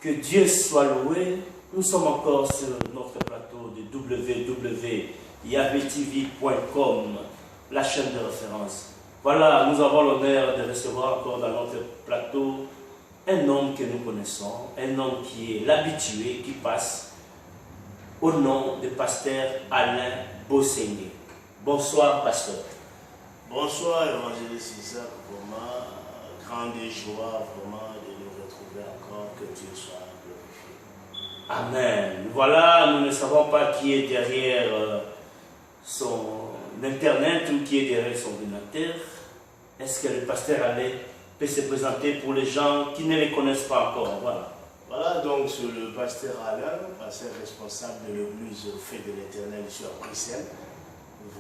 Que Dieu soit loué. Nous sommes encore sur notre plateau de www.yavetv.com, la chaîne de référence. Voilà, nous avons l'honneur de recevoir encore dans notre plateau un homme que nous connaissons, un homme qui est l'habitué, qui passe au nom de pasteur Alain Bosengue. Bonsoir, pasteur. Bonsoir, évangéliste Isaac. Vraiment, grande joie vraiment de nous retrouver encore. Que Dieu soit glorifié. Amen. Voilà, nous ne savons pas qui est derrière son internet ou qui est derrière son ordinateur. Est-ce que le pasteur Alain peut se présenter pour les gens qui ne les connaissent pas encore? Voilà, donc c'est le pasteur Alain, pasteur responsable de l'église Fait de l'Éternel ici à Bruxelles.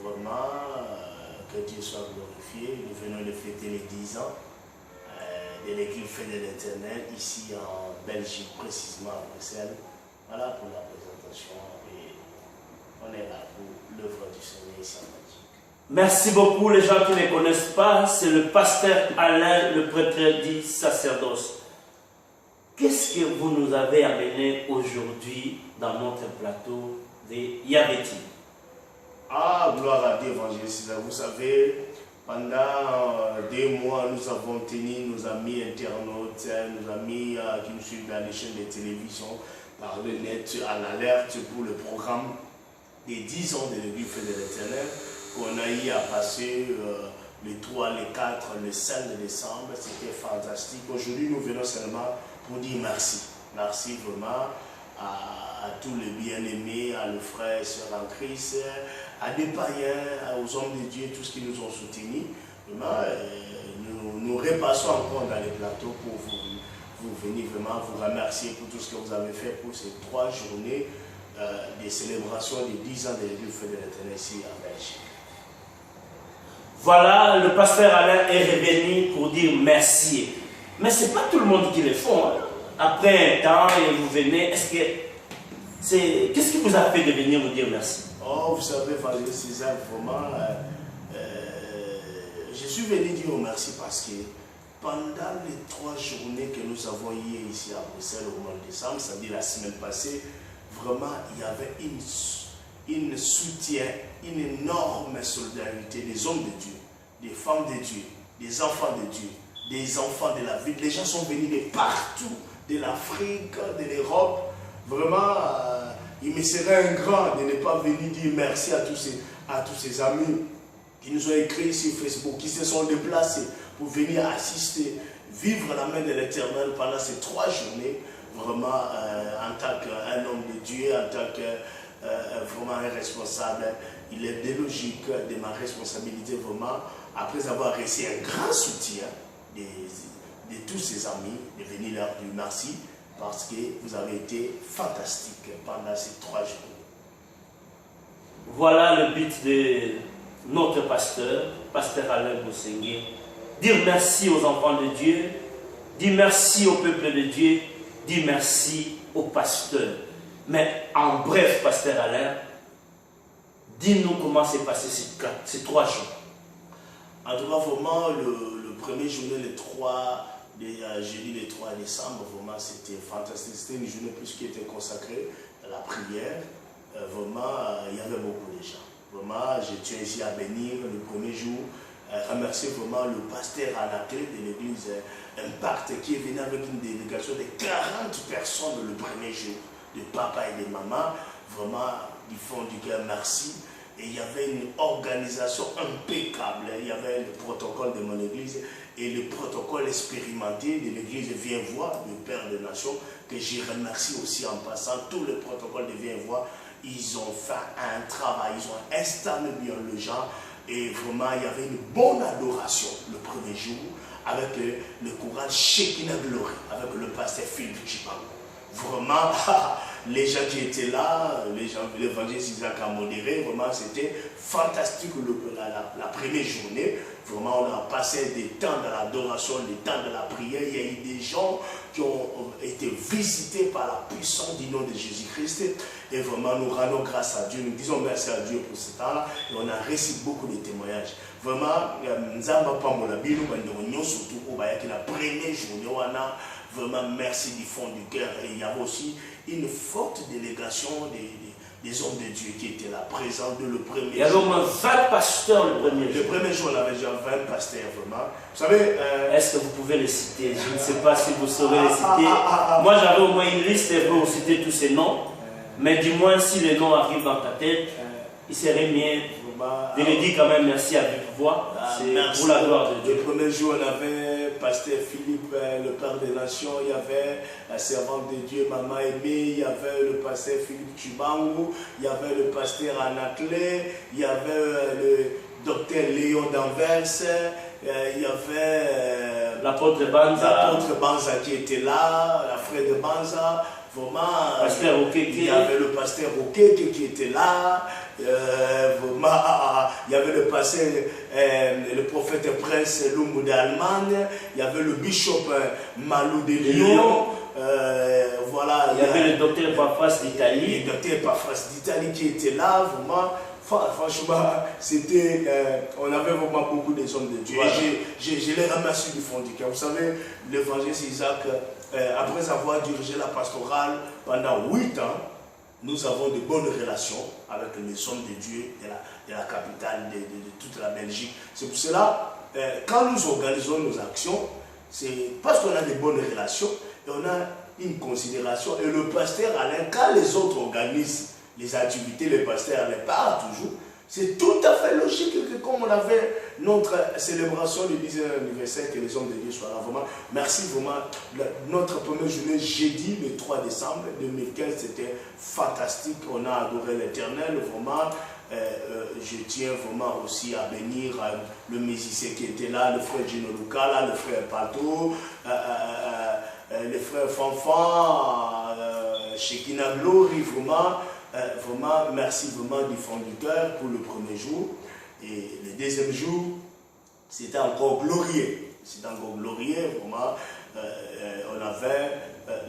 Vraiment, que Dieu soit glorifié. Nous venons de fêter les 10 ans de l'église Fait de l'Éternel ici en Belgique, précisément à Bruxelles. Voilà pour la présentation et on est là pour l'œuvre du Seigneur ici en Belgique. Merci beaucoup. Les gens qui ne connaissent pas, c'est le pasteur Alain, le prêtre dit sacerdoce. Qu'est-ce que vous nous avez amené aujourd'hui dans notre plateau de Yavetv? Ah, gloire à Dieu, évangéliste. Vous savez, pendant 2 mois, nous avons tenu nos amis internautes, nos amis qui nous suivent dans les chaînes de télévision, par le net, à l'alerte pour le programme des 10 ans de l'église Fait de l'Éternel, qu'on a eu à passer les 3, les 4, le 5 décembre. C'était fantastique. Aujourd'hui, nous venons seulement pour dire merci. Merci vraiment à tous les bien-aimés, à nos frères et sœurs en Christ, à des païens, aux hommes de Dieu, tous ceux qui nous ont soutenus. Vraiment, nous repassons encore dans les plateaux pour vous venir vraiment vous remercier pour tout ce que vous avez fait pour ces 3 journées de célébration des 10 ans de l'église Fait de l'Éternel ici en Belgique. Voilà, le pasteur Alain est revenu pour dire merci. Mais ce n'est pas tout le monde qui le fait. Après un temps, et vous venez, qu'est-ce qui vous a fait de venir nous dire merci? Oh, vous savez, évangéliste Isaac, vraiment, je suis venu dire merci parce que pendant les 3 journées que nous avons eues ici à Bruxelles au mois de décembre, c'est-à-dire la semaine passée, vraiment, il y avait une soutien, une énorme solidarité des hommes de Dieu, des femmes de Dieu, des enfants de Dieu, des enfants de la ville. Les gens sont venus de partout, de l'Afrique, de l'Europe. Vraiment, il me serait ingrat de ne pas venir dire merci à tous ces amis qui nous ont écrit sur Facebook, qui se sont déplacés pour venir assister, vivre la main de l'Éternel pendant ces 3 journées. Vraiment, en tant qu'un homme de Dieu, en tant que vraiment un responsable, il est délogique de ma responsabilité vraiment, après avoir reçu un grand soutien de tous ses amis, de venir leur dire merci parce que vous avez été fantastiques pendant ces 3 journées. Voilà le but de notre pasteur Alain Bosengue. Dire merci aux enfants de Dieu, dire merci au peuple de Dieu, dire merci au pasteur. Mais en bref, pasteur Alain, dis-nous comment s'est passé ces 3 jours. En tout cas, vraiment, le premier journée, jeudi le 3 décembre, vraiment, c'était fantastique. C'était une journée plus qui était consacrée à la prière. Vraiment, il y avait beaucoup de gens. Vraiment, je tiens ici à bénir le premier jour, remercier vraiment le pasteur à la clé de l'église Impact qui est venu avec une délégation de 40 personnes le premier jour, de papa et de maman. Vraiment, du fond du cœur, merci. Et il y avait une organisation impeccable. Il y avait le protocole de mon église et le protocole expérimenté de l'église Viens voir, le Père des Nations, que je remercie aussi en passant. Tout le protocole de Viens voir, ils ont fait un travail, ils ont installé bien le gens. Et vraiment, il y avait une bonne adoration le premier jour avec le courage Shekinah Glory, avec le pasteur Philippe Chipango. Vraiment, les gens qui étaient là, l'évangéliste Isaac a modéré, vraiment c'était fantastique la première journée. Vraiment, on a passé des temps de l'adoration, des temps de la prière. Il y a eu des gens qui ont été visités par la puissance du nom de Jésus-Christ. Et vraiment, nous rendons grâce à Dieu. Nous disons merci à Dieu pour ce temps-là. Et on a reçu beaucoup de témoignages. Vraiment, nous avons pas mon habit, nous avons surtout au la première journée. Vraiment, merci du fond du cœur. Et il y avait aussi une forte délégation des hommes de Dieu qui étaient là, présents le premier jour. Il y avait au moins 20 pasteurs le premier jour. Le premier jour, on avait déjà 20 pasteurs, vraiment. Vous savez... Est-ce que vous pouvez les citer? Je ne sais pas si vous saurez les citer. Moi, j'avais au moins une liste et vous citer tous ces noms. Mais du moins, si les noms arrivent dans ta tête, il serait mieux de les dire quand même merci à vive voix. C'est pour la gloire de Dieu. Le premier jour, on avait pasteur Philippe, le Père des Nations, il y avait la servante de Dieu, Maman Aimée, il y avait le pasteur Philippe Chubangou, il y avait le pasteur Anaclé, il y avait le docteur Léon d'Anvers, il y avait l'apôtre Banza qui était là, la frère de Banza. Vraiment, pasteur il y avait le pasteur Okeke qui était là, vraiment, il y avait le pasteur, le prophète Prince Lumbu d'Allemagne, il y avait le bishop Malou de Lyon, voilà. Il y avait le docteur Pafras d'Italie. Le docteur Pafras d'Italie qui était là, vraiment. Franchement, c'était, on avait vraiment beaucoup des hommes de Dieu. Voilà. Je les remercie du fond du cœur. Vous savez, l'évangéliste Isaac, après avoir dirigé la pastorale pendant 8 ans, nous avons de bonnes relations avec les hommes de Dieu de la capitale, de toute la Belgique. C'est pour cela, quand nous organisons nos actions, c'est parce qu'on a de bonnes relations et on a une considération. Et le pasteur Alain, quand les autres organisent les activités, les pasteurs les parlent toujours. C'est tout à fait logique que comme on avait notre célébration du 10e anniversaire, que les hommes de Dieu soient là. Vraiment, merci vraiment. Notre première journée, jeudi, le 3 décembre 2015, c'était fantastique. On a adoré l'Éternel, vraiment. Je tiens vraiment aussi à bénir le musicien qui était là, le frère Gino Luca, là, le frère Pato, le frère Fanfan, Shekina Glory, vraiment. Vraiment, merci vraiment du fond du cœur pour le premier jour. Et le deuxième jour, c'était encore glorieux. C'était encore glorieux, vraiment. On avait,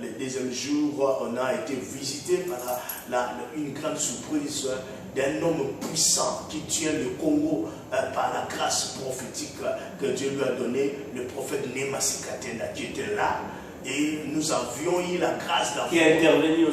le deuxième jour, on a été visité par une grande surprise d'un homme puissant qui tient le Congo par la grâce prophétique que Dieu lui a donnée, le prophète Nemasi Katenda qui était là. Et nous avions eu la grâce d'avoir qui a intervenu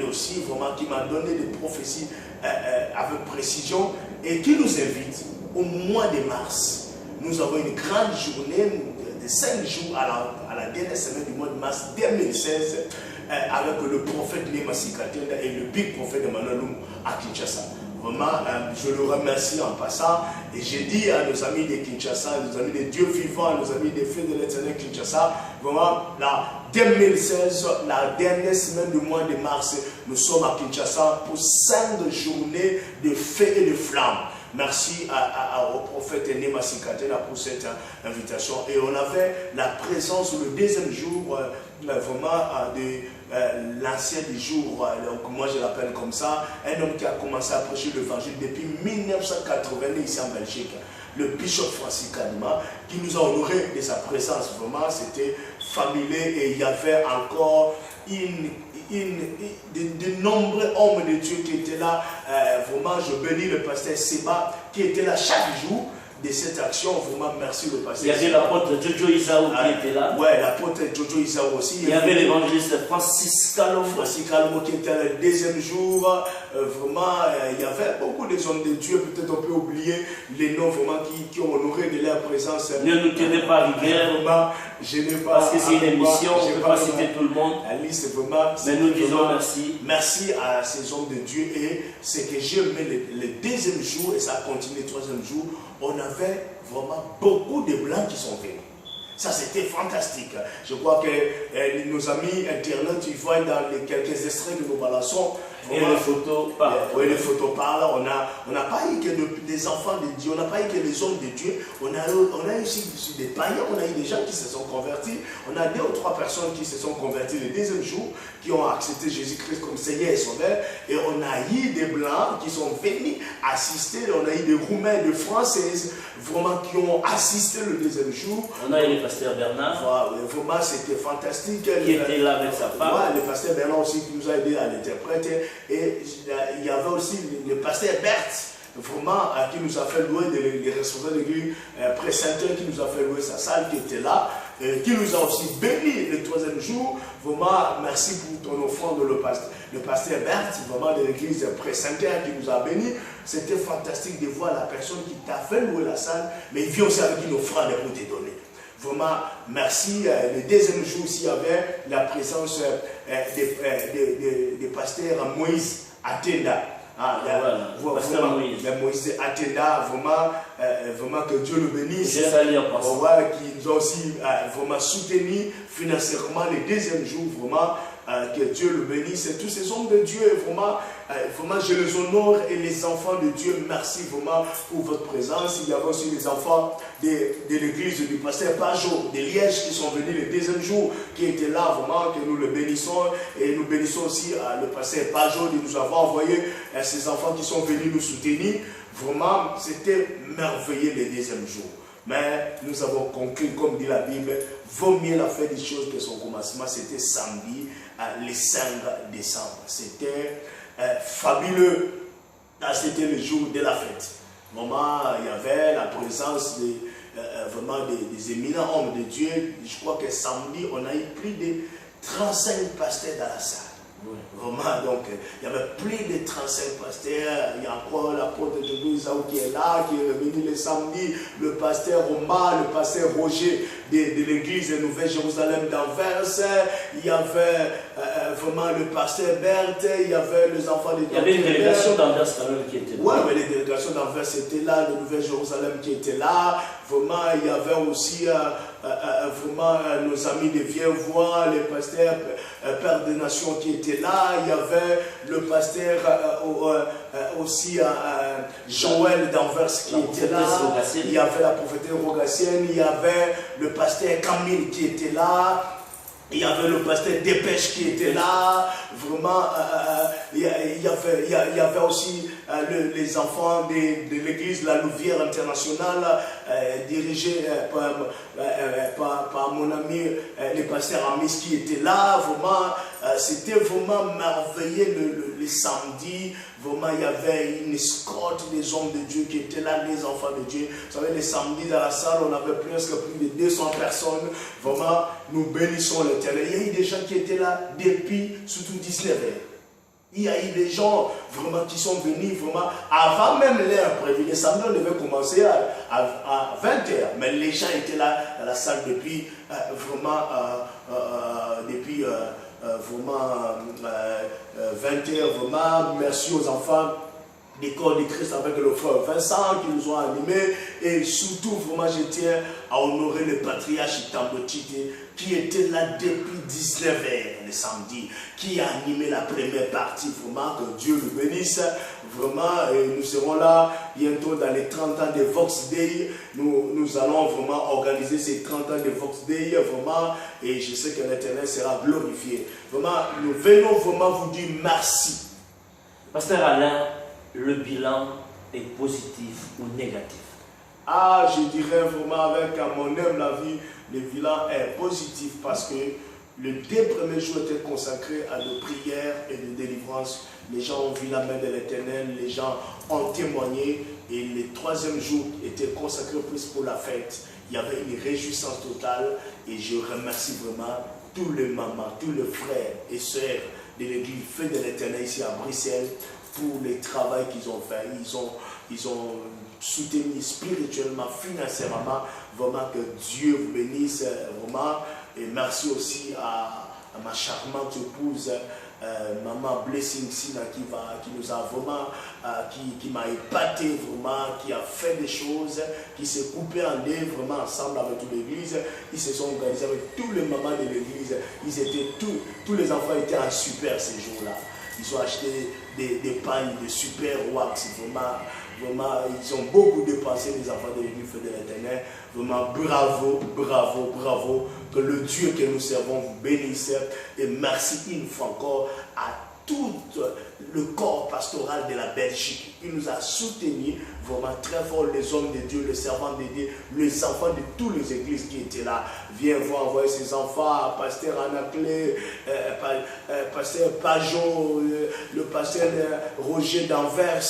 aussi, vraiment, qui m'a donné des prophéties avec précision et qui nous invite au mois de mars. Nous avons une grande journée de 5 jours à la dernière semaine du mois de mars 2016 avec le prophète Nemasi Katenda et le big prophète Emmanuel Lumbu à Kinshasa. Vraiment, je le remercie en passant et j'ai dit à nos amis de Kinshasa, nos amis de Dieu vivant, nos amis des feux de l'Éternel Kinshasa, vraiment, la 2016, la dernière semaine du mois de mars, nous sommes à Kinshasa pour 5 journées de feu et de flammes. Merci au prophète Nemasi Katenda pour cette invitation. Et on avait la présence le deuxième jour, vraiment, de l'ancien du jour, donc moi je l'appelle comme ça, un homme qui a commencé à prêcher l'évangile depuis 1980 ici en Belgique, le bishop Francis Kadima, qui nous a honoré de sa présence. Vraiment, c'était familier et il y avait encore de nombreux hommes de Dieu qui étaient là. Vraiment, je bénis le pasteur Seba qui était là chaque jour de cette action. Vraiment, merci le pasteur. Il y avait l'apôtre Jojo Isaou qui était là. Oui, l'apôtre Jojo Isaou aussi. Il y avait l'évangéliste Francis Kalombo. Francis Kalombo qui était là le deuxième jour. Vraiment, il y avait beaucoup de hommes de Dieu. Peut-être on peut oublier les noms vraiment qui ont honoré de leur présence. Ne nous tenez pas rigueur. Je n'ai pas. Parce que c'est une émission, on ne peut pas citer tout le monde. C'est vraiment. Mais nous disons merci. Merci à ces hommes de Dieu. Et ce que j'ai aimé le deuxième jour, et ça a continué le troisième jour, on avait vraiment beaucoup de blancs qui sont venus. Ça, c'était fantastique. Je crois que nos amis internautes, ils voient dans quelques extraits de nos balançons. Et les photos parlent. Oui, les photos parlent. On n'a pas eu que des enfants de Dieu, on n'a pas eu que les hommes de Dieu. On a eu aussi des païens, on a eu des gens qui se sont convertis. On a 2 ou 3 personnes qui se sont converties le deuxième jour, qui ont accepté Jésus-Christ comme Seigneur et Sauveur. Et on a eu des Blancs qui sont venus assister. On a eu des Roumains, des Françaises, vraiment qui ont assisté le deuxième jour. On a eu le pasteur Bernard. Voilà, vraiment, c'était fantastique. Qui était là avec sa femme. Ouais, le pasteur Bernard aussi qui nous a aidé à l'interpréter. Et il y avait aussi le pasteur Berthe, vraiment, qui nous a fait louer, les responsables de l'église précenteur qui nous a fait louer sa salle, qui était là. qui nous a aussi bénis le 3e jour. Vraiment, merci pour ton offrande, le pasteur Bert, vraiment de l'église Pré-Saint-Terre qui nous a bénis. C'était fantastique de voir la personne qui t'a fait louer la salle, mais il vient aussi avec une offrande pour te donner. Vraiment, merci. Le 2e jour, il y avait la présence des pasteurs Moïse Atenda. Moïse Atenda, vraiment que Dieu le bénisse. Qui nous a aussi vraiment soutenu financièrement le 2e jour, vraiment. Que Dieu le bénisse. Et tous ces hommes de Dieu, vraiment, je les honore et les enfants de Dieu, merci vraiment pour votre présence. Il y avait aussi les enfants de l'église du pasteur Pajot de Liège qui sont venus le 2e jour, qui étaient là, vraiment, que nous le bénissons. Et nous bénissons aussi le pasteur Pajot de nous avoir envoyé ces enfants qui sont venus nous soutenir. Vraiment, c'était merveilleux le 2e jour. Mais nous avons conclu, comme dit la Bible, vaut mieux la fin des choses que son commencement. C'était samedi, le 5 décembre. C'était fabuleux. C'était le jour de la fête. Vraiment, il y avait la présence vraiment des éminents hommes de Dieu. Je crois que samedi, on a eu plus de 35 pasteurs dans la salle. Oui. Vraiment, donc, il y avait plus de 35 pasteurs. Il y a encore l'apôtre de Louisaou qui est là, qui est venu le samedi, le pasteur Omar, le pasteur Roger de l'église Nouvelle-Jérusalem d'Anvers. Il y avait vraiment le pasteur Berthe, il y avait les enfants de... Il y avait une délégation d'Anvers quand même qui était là. Oui, mais les délégations d'Anvers étaient là, de Nouvelle-Jérusalem qui était là. Vraiment, il y avait aussi vraiment nos amis de Vieux-Voix, les pasteurs Père des Nations qui étaient là. Il y avait le pasteur aussi Joël d'Anvers qui était là. Il y avait la prophétesse Rogacienne. Il y avait le pasteur Camille qui était là. Il y avait le pasteur Dépêche qui était là. Vraiment, il y avait aussi les enfants de l'église La Louvière Internationale, dirigée par mon ami, le pasteur Amis qui était là. Vraiment, c'était vraiment merveilleux le samedi. Vraiment, il y avait une escorte des hommes de Dieu qui étaient là, les enfants de Dieu. Vous savez, les samedis dans la salle, on avait presque plus de 200 personnes. Vraiment, nous bénissons l'Éternel. Il y a eu des gens qui étaient là depuis surtout 19 heures. Il y a eu des gens vraiment qui sont venus vraiment avant même l'heure prévue. Les samedis, on devait commencer à 20 heures. Mais les gens étaient là dans la salle depuis depuis 20 heures. Vraiment, merci aux enfants des corps de Christ avec le frère Vincent qui nous ont animés. Et surtout, vraiment, je tiens à honorer le patriarche Tambotite qui était là depuis 19 h le samedi, qui a animé la première partie. Vraiment, que Dieu le bénisse. Vraiment, et nous serons là bientôt dans les 30 ans de Vox Day. Nous allons vraiment organiser ces 30 ans de Vox Day. Vraiment, et je sais que l'Éternel sera glorifié. Vraiment, nous venons vraiment vous dire merci. Pasteur Alain, le bilan est positif ou négatif? Ah, je dirais vraiment avec mon âme la vie, le bilan est positif parce que les 2 premiers jours étaient consacrés à de prières et de délivrance. Les gens ont vu la main de l'Éternel, les gens ont témoigné et le 3e jour était consacré plus pour la fête. Il y avait une réjouissance totale et je remercie vraiment tous les mamans, tous les frères et sœurs de l'église Feu de l'Éternel ici à Bruxelles pour le travail qu'ils ont fait. Ils ont soutenu spirituellement, financièrement. Vraiment que Dieu vous bénisse. Vraiment. Et merci aussi à ma charmante épouse, Maman Blessing Sina, qui nous a vraiment, qui m'a épaté vraiment, qui a fait des choses, qui s'est coupé en deux vraiment ensemble avec toute l'église. Ils se sont organisés avec tous les mamans de l'église. Tous les enfants étaient en super ces jours-là. Ils ont acheté des pagnes de super wax. Vraiment, ils ont beaucoup dépensé, les enfants de l'église Feu de l'Éternel. Vraiment, bravo, bravo, bravo. Que le Dieu que nous servons vous bénisse. Et merci une fois encore à tout le corps pastoral de la Belgique. Il nous a soutenus vraiment très fort, les hommes de Dieu, les servants de Dieu, les enfants de toutes les églises qui étaient là. Viens voir envoyer ses enfants à pasteur Anaclé, pasteur Pajot, le pasteur Roger d'Anvers,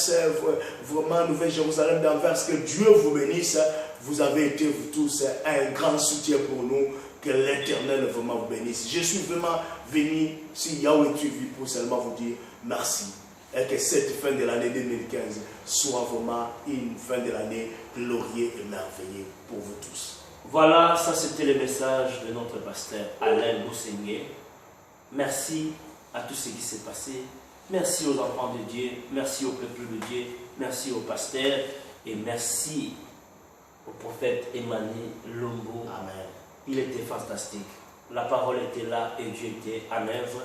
vraiment Nouvelle-Jérusalem d'Anvers. Que Dieu vous bénisse. Vous avez été, vous tous, un grand soutien pour nous. Que l'Éternel vraiment vous bénisse. Je suis vraiment venu sur Yahweh TV pour seulement vous dire merci. Et que cette fin de l'année 2015 soit vraiment une fin de l'année glorieuse et merveilleuse pour vous tous. Voilà, ça c'était le message de notre pasteur Alain Bousengue. Merci à tout ce qui s'est passé. Merci aux enfants de Dieu. Merci au peuple de Dieu. Merci au pasteur. Et merci au prophète Emmanuel Lombo. Amen. Il était fantastique. La parole était là et Dieu était en œuvre.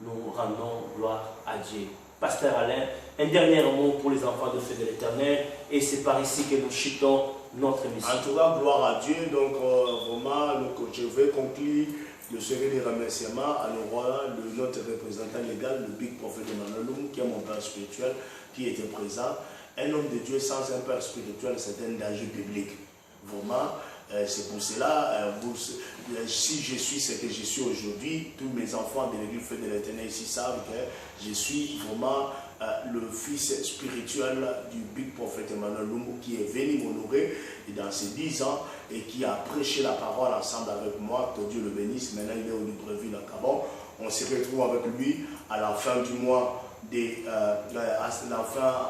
Nous rendons gloire à Dieu. Pasteur Alain, un dernier mot pour les enfants de feu de l'Éternel. Et c'est par ici que nous chutons notre mission. En tout cas, gloire à Dieu. Donc, vraiment, je vais conclure le série de remerciements à notre représentant légal, le Big Prophet Emmanuel Lombo, qui est mon père spirituel, qui était présent. Un homme de Dieu sans un père spirituel, c'est un danger public. Vraiment, c'est pour cela, si je suis ce que je suis aujourd'hui, tous mes enfants de l'église Feu de l'Éternel ici savent que je suis vraiment le fils spirituel du Big Prophet Emmanuel Lombo qui est venu m'honorer dans ses 10 ans et qui a prêché la parole ensemble avec moi, que Dieu le bénisse. Maintenant il est au Libreville à Gabon. On se retrouve avec lui à la fin du mois.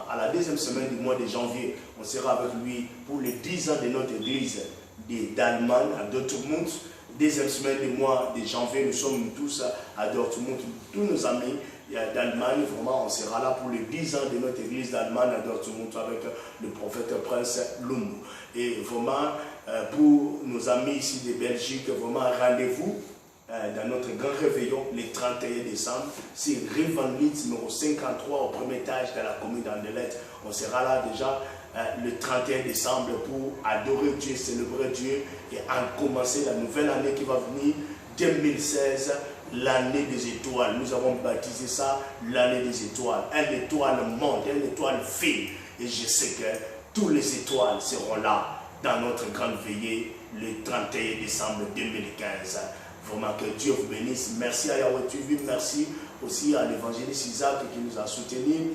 À la deuxième semaine du mois de janvier, on sera avec lui pour les 10 ans de notre église d'Allemagne à Dortmund. Deuxième semaine du mois de janvier, nous sommes tous à Dortmund, tous nos amis d'Allemagne. Vraiment, on sera là pour les 10 ans de notre église d'Allemagne à Dortmund avec le prophète Prince Lombo. Et vraiment, pour nos amis ici de Belgique, vraiment rendez-vous dans notre grand réveillon le 31 décembre, c'est rue Van Litz numéro 53 au premier étage de la commune d'Andelette. On sera là déjà le 31 décembre pour adorer Dieu, célébrer Dieu et en commencer la nouvelle année qui va venir, 2016, l'année des étoiles. Nous avons baptisé ça l'année des étoiles. Une étoile monte, une étoile file. Et je sais que tous les étoiles seront là dans notre grande veillée le 31 décembre 2015. Vraiment que Dieu vous bénisse. Merci à Yahweh TV, merci aussi à l'évangéliste Isaac qui nous a soutenus.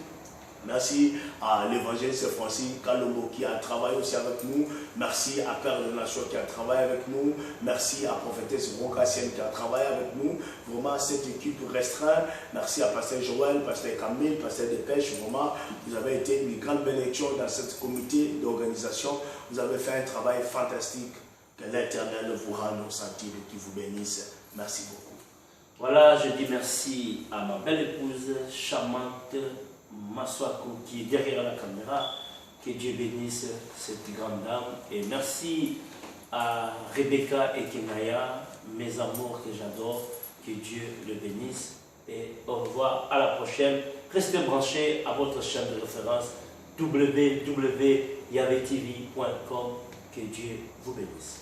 Merci à l'évangéliste Francis Kalombo qui a travaillé aussi avec nous. Merci à Père de Nation qui a travaillé avec nous. Merci à Prophétesse Rocassienne qui a travaillé avec nous. Vraiment, cette équipe restreinte. Merci à Pasteur Joël, Pasteur Camille, Pasteur Dépêche. Vraiment, vous avez été une grande bénédiction dans ce comité d'organisation. Vous avez fait un travail fantastique. Que l'Éternel vous rende au sentier et qui vous bénisse. Merci beaucoup. Voilà, je dis merci à ma belle épouse, charmante, Maswako, qui est derrière la caméra. Que Dieu bénisse cette grande dame. Et merci à Rebecca et Kenaya, mes amours que j'adore. Que Dieu le bénisse. Et au revoir, à la prochaine. Restez branchés à votre chaîne de référence www.yahwetv.com. Que Dieu vous bénisse.